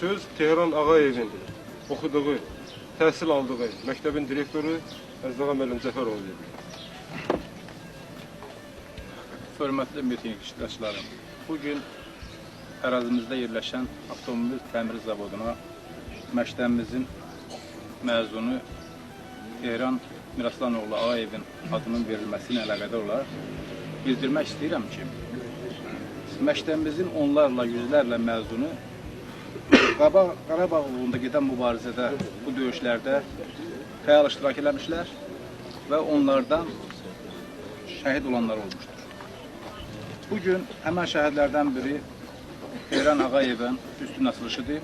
Söz Tehran Ağayevin oxuduğu, təhsil aldığı məktəbin direktoru Əzdağa müəllim Cəfərov dedi. Hörmətli miting iştirakçılarım, bugün ərazimizdə yerləşən avtomobil təmir zavoduna məktəbimizin məzunu Tehran Miraslanoğlu Ağayevin adının verilməsi ilə əlaqədar olaraq bildirmək istəyirəm ki, məktəbimizin onlarla, yüzlərlə məzunu Qarabağ uğrunda gedən mübarizədə, bu döyüşlərdə fəal iştirak eləmişlər və onlardan şəhid olanlar olmuşdur. Bugün həmən şəhidlərdən biri Tehran Ağayevin üstün açılışıdır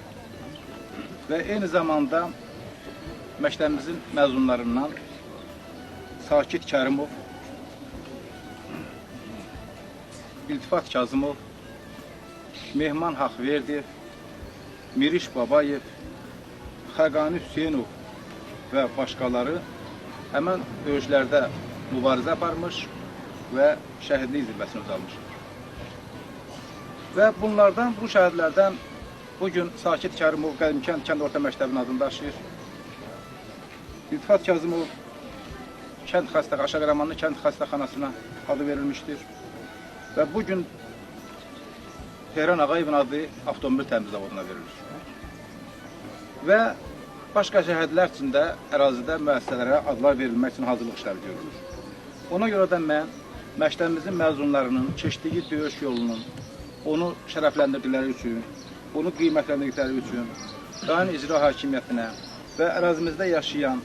və eyni zamanda məktəbimizin məzunlarından Sakit Kərimov, İltifat Kazımov, Mehman Haqverdiyev, Miriş Babayev, Xəqani Hüseynov və başqaları həmən döyüşlərdə mübarizə aparmış və şəhidlik zirvəsini uzalmışdır. Və bunlardan, bu şəhidlərdən bugün Sakit Kərimov Qədimkənd Kənd Orta Məktəbinin adını daşıyır. İltifat Kazımov Aşağı Qəhrəmanlı Kənd Xəstəxanasına adı verilmişdir. Və bugün Tehran Ağayevin adı avtomobil təmir zavoduna verilir. Və başqa şəhidlər üçün də ərazidə müəssisələrə adlar verilmək üçün hazırlıq işləri görülür. Ona görə də mən məktəbimizin məzunlarının keçdiyi döyüş yolunun, onu şərəfləndirdikləri üçün, onu qiymətləndirdikləri üçün rayon icra hakimiyyətinə və ərazimizdə yaşayan,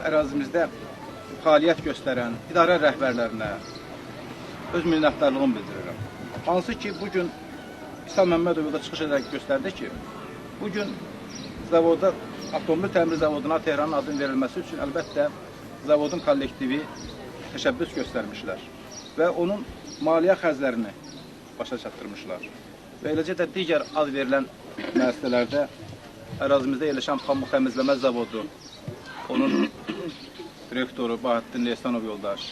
ərazimizdə fəaliyyət göstərən idarə rəhbərlərinə öz minnətdarlığımı bildirirəm. Hansı ki, bugün İsa Məmmədov da çıxış edərək göstərdi ki, bugün zavoda, avtomobil təmir zavoduna Tehranın adının verilməsi üçün əlbəttə zavodun kollektivi təşəbbüs göstərmişlər və onun maliyyə xərclərini başa çatdırmışlar. Və eləcə də digər ad verilən müəssisələrdə ərazimizdə yerləşən pamıq təmizləmə zavodu, onun direktoru Bahattin Neysanov yoldaş,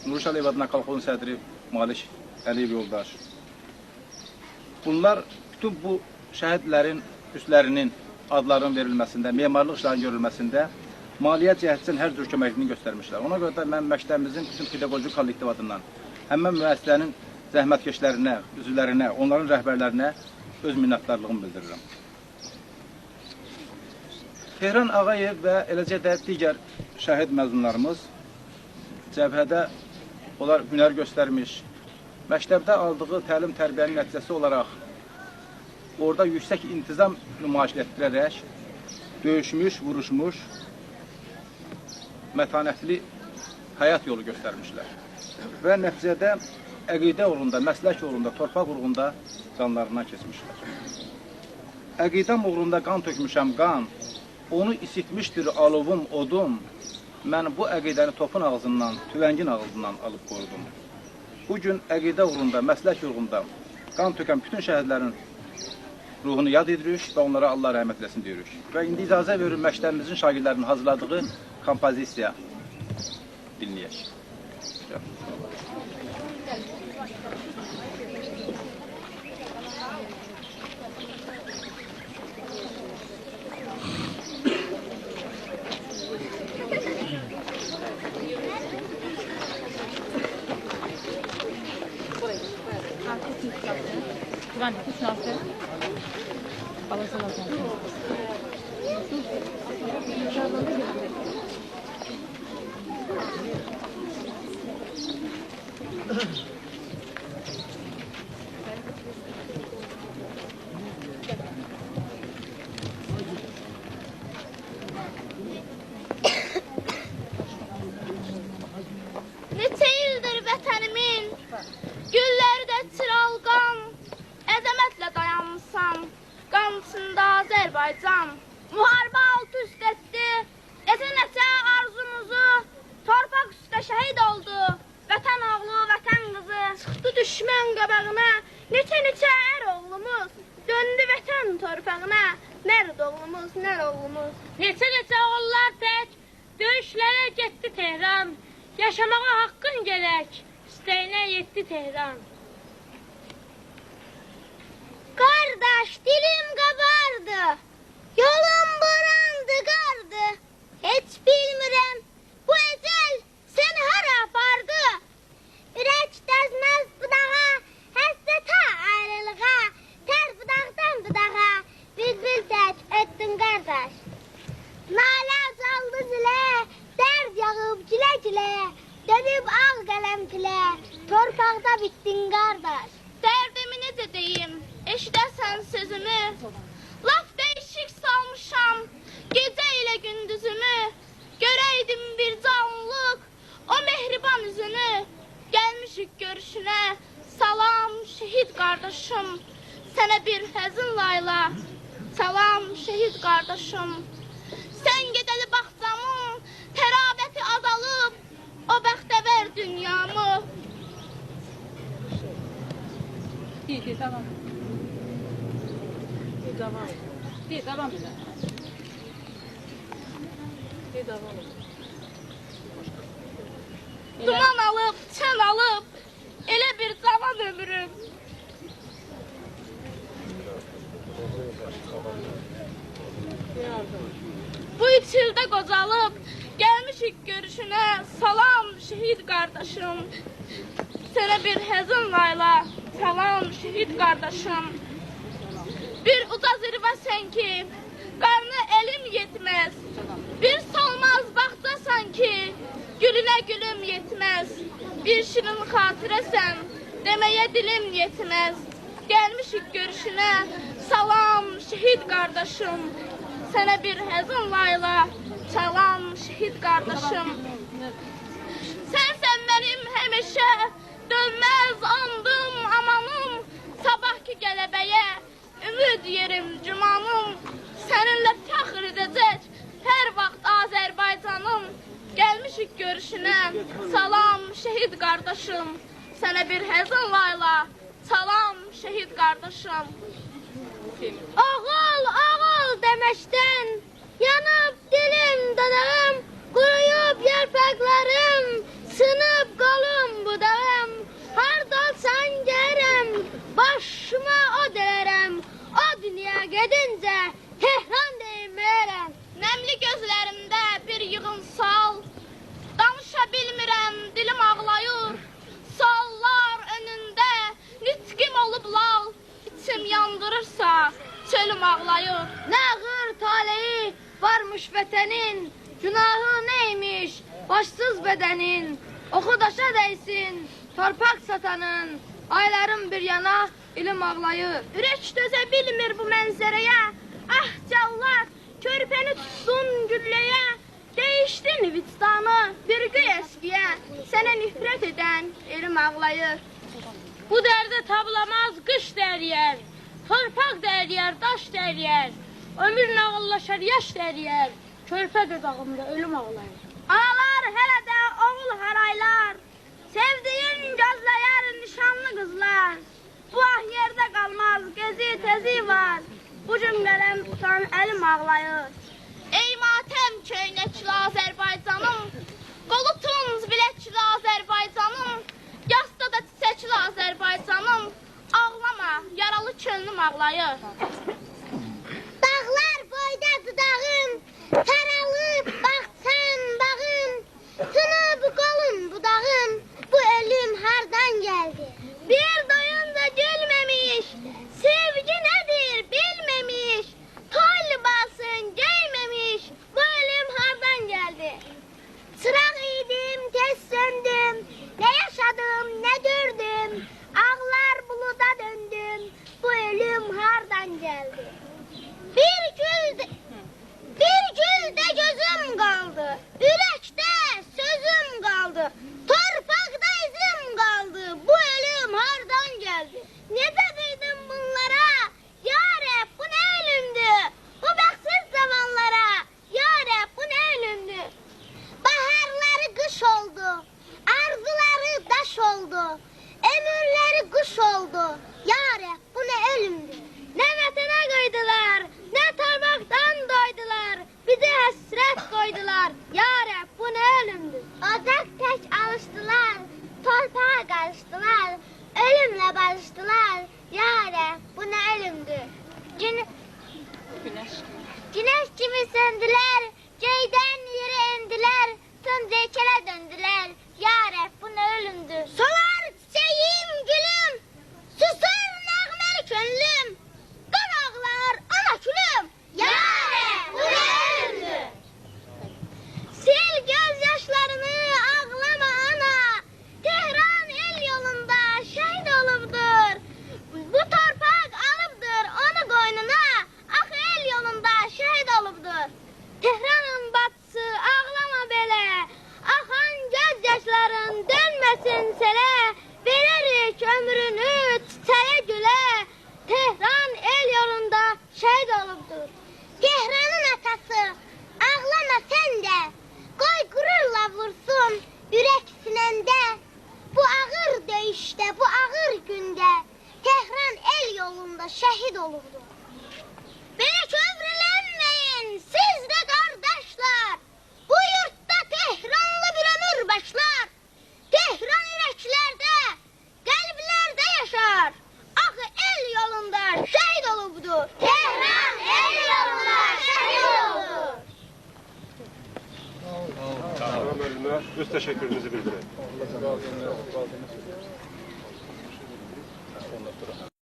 Nuruş Əliyev adına kolxozun sədri Malik Əliyev yoldaş. Bunlar bütün bu şəhidlərin üstlərinin adlarının verilməsində, memarlıq işlərinin görülməsində maliyyə cəhətdən hər cür köməkliğini göstərmişlər. Ona görə də mən məktəbimizin bütün pedaqoji kollektiv adından həmən müəssisələrin zəhmətkeşlərinə, üzvlərinə, onların rəhbərlərinə öz minnətdarlığımı bildirirəm. Tehran Ağayev və eləcə də digər şəhid məzunlarımız cəbhədə onlar hünər göstərmiş, məktəbdə aldığı təlim tərbiyənin nəticəsi olaraq orada yüksək intizam nümayiş etdirərək döyüşmüş, vuruşmuş, mətanətli həyat yolu göstərmişlər. Və nəticədə əqidə uğrunda, məslək uğrunda, torpaq uğrunda canlarından keçmişlər. Əqidəm uğrunda qan tökmüşəm qan, onu isitmişdir alovum, odum, mən bu əqidəni topun ağzından, tüvəngin ağzından alıb qorudum. Bugün əqidə uğrunda, məslək uğrunda qan tökən bütün şəhidlərin ruhunu yad edirik və onlara Allah rəhmət eləsin deyirik. Və indi icazə verir məktəbimizin şagirdlərinin hazırladığı kompozisiya dinləyək. Güven, hiç nasıl? Alasın. Neçə ildir vətənimin gülləri də çıralqan, əzəmətlə dayanmışam, qamçında Azərbaycan. Müharibə alt üst etdi, neçə arzumuzu, torpaq üstə şəhid oldu. Vətən oğlu, vətən qızı, çıxdı düşmən qabağına, neçə ər oğlumuz, döndü vətən torpağına. Nərd oğlumuz, nər oğlumuz. Neçə oğullar tək döyüşlərə getdi Tehran, yaşamağa haqqın gerək, istəyinə yetdi Tehran. Qardaş, dilim qabardı. qardaş. Nalə saldı zilə, dərd yağıb gilə-gilə, dönüb ağ qələm tilə, torpaqda bitdin qardaş. Dərdimi necə deyim, eşidəsən sözümü, laf dəyişik salmışam, gecə ilə gündüzümü, görəydim bir canlıq, o mehriban üzünü, gəlmişik görüşünə, salam şehid qardaşım, sənə bir həzin layla, salam şehid qardaşım. Sən gedəli baxcamın tərabəti azalıb, o bəxtəvər dünyamı. İyi, tamam. Tamam. İyi, tamam. İyi, tamam. Duman alıb, çən alıb, elə bir cavan ömrüm. Bu 3 ildə qocalıb, gəlmişik görüşünə, salam şehid qardaşım. Sənə bir həzin layla, salam şehid qardaşım. Bir uca zirvəsən ki, qarnı elim yetməz. Bir solmaz baxcasan ki, gülünə gülüm yetməz. Bir şirin xatirəsən, deməyə dilim yetməz. Gəlmişik görüşünə, salam şehid qardaşım. Sənə bir həzin layla, salam şehid qardaşım. Sənsən mənim həmişə dönməz andım, amanım. Sabahki qələbəyə ümid yerim cümanım. Səninlə fəxr edəcək hər vaxt Azərbaycanım. Gəlmişik görüşünə, salam şehid qardaşım. Sənə bir həzin layla, salam şehid qardaşım. Oğul, oğul deməkdən yanıb dilim dodağım, quruyub yarpaqlarım, sınıb qolum budağım. Hardalsan gəlirəm, başıma o delərəm, o dünya gedincə Tehran deyməyərəm. Nəmli gözlərimdə bir yığın sal, danışa bilmirəm, dilim ağlayır. Sallar önündə nitqim olub lal, içim yandırırsa çölüm ağlayır. Nə ağır taleyi varmış vətənin, günahı neymiş başsız bədənin. Oxu daşa dəysin torpaq satanın, aylarım bir yana ilim ağlayır. Ürək dözə bilmir bu mənzərəyə, ah cəllad körpəni tutsun gülləyə. Değişdin vicdanı bir qıy əskiyə, sənə nifrət edən elim ağlayır. Bu dərdə tablamaz qış dəriyər, torpaq dəriyər, daş dəriyər, ömür nağıllaşar, yaş dəriyər, körpə dodağımda ölüm ağlayır. Analar hələ də oğul haraylar, sevdiyin gözləyər nişanlı qızlar. Bu ah yerdə qalmaz, gezi tezi var, bu gün qələm tutan əlim ağlayır. Ey matəm köynəkli Azərbaycanım, qolu tunc biləkli Azərbaycanım, yasda da çiçəkli Azərbaycanım, ağlama, yaralı könlüm ağlayır. Dağlar boyda dudağım, saralıb baxsan bağım, sınıb qolum budağım, bu ölüm hardan gəldi? Bir doyunca gülməmiş, sevgi nədir bilməmiş, toy libasın geyməmiş, bu ölüm hardan gəldi? Çıraq idim, tez söndüm, nə yaşadım, nə gördüm, ağlar buluda döndüm, bu ölüm hardan gəldi? Bir güldə gözüm qaldı, ürəkdə sözüm qaldı, torpaqda izim qaldı, bu ölüm hardan gəldi? Necə deydim bunlara, ya Rəbb bu nə ölümdür? Bu bəxtsiz zamanlara, ya Rəbb bu nə ölümdür? Baharları qış oldu, arzuları daş oldu, ömürləri quş oldu, ya Rəbb bu nə ölümdür? Nə vətənə qoydular, nə torpaqdan doydular, bizi həsrət qoydular, ya Rəbb bu nə ölümdür? Ocaq tək alışdılar, torpağa qarışdılar, ölümlə barışdılar, ya Rəbb bu nə ölümdür? Güneş kimi söndülər, göydən yerə endilər, söndürəkələ döndülər, ya Rəbb bu nə ölümdür? Solar çiçəyim, gülüm, susar nəğməli könlüm, qan ağlar ana külüm, ya Rəbb bu odur. Tehranın atası, ağlama sen de. Qoy qürurla vursun ürək sinəndə. Bu ağır döyüşdə, bu ağır gündə Tehran el yolunda şəhid olurdu. Belə kövrələnməyin, siz də qardaşlar. Bu yurtda Tehranlı bir ömür başlar. Tehran ürəklərdə, qəlblərdə yaşar. Axı el yolunda şəhid olubdur. Tehran el yolunda şəhid olubdur. Əzdağa müəllimə öz təşəkkürünüzü bildirək. Ondan sonra